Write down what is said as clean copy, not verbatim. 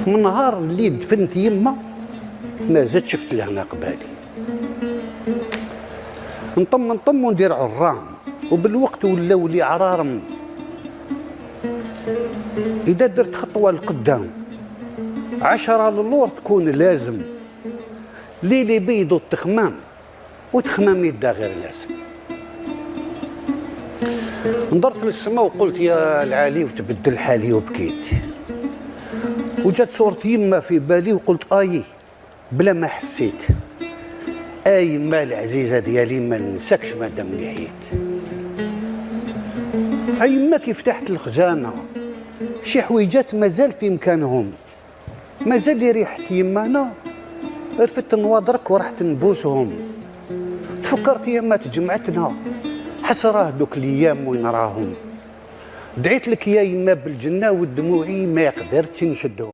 من نهار اللي دفنت يما ما زدت شفت لهنا قبالي. نطم وندير عرام، وبالوقت ولاو لي عرارم. إذا درت خطوة لقدام 10 للور تكون لازم. ليلي بيض التخمام وتخمام يدا غير لازم. نظرت للسماء وقلت يا العالي وتبدل حالي وبكيت. وجات صورة يما في بالي وقلت بلا ما حسيت. يما العزيزة ديالي ما ننساكش مادام اللي حييت. يما كي فتحت الخزانة شي حويجات مازال في مكانهم، مازال لي ريحة يما انا رفدت نواضرك ورحت نبوسهم. تفكرت يما تجمعتنا حسراه دوك الايام وين راهم. دعيت لك يا يما بالجنة ودموعي ما قدرتش نشدهم.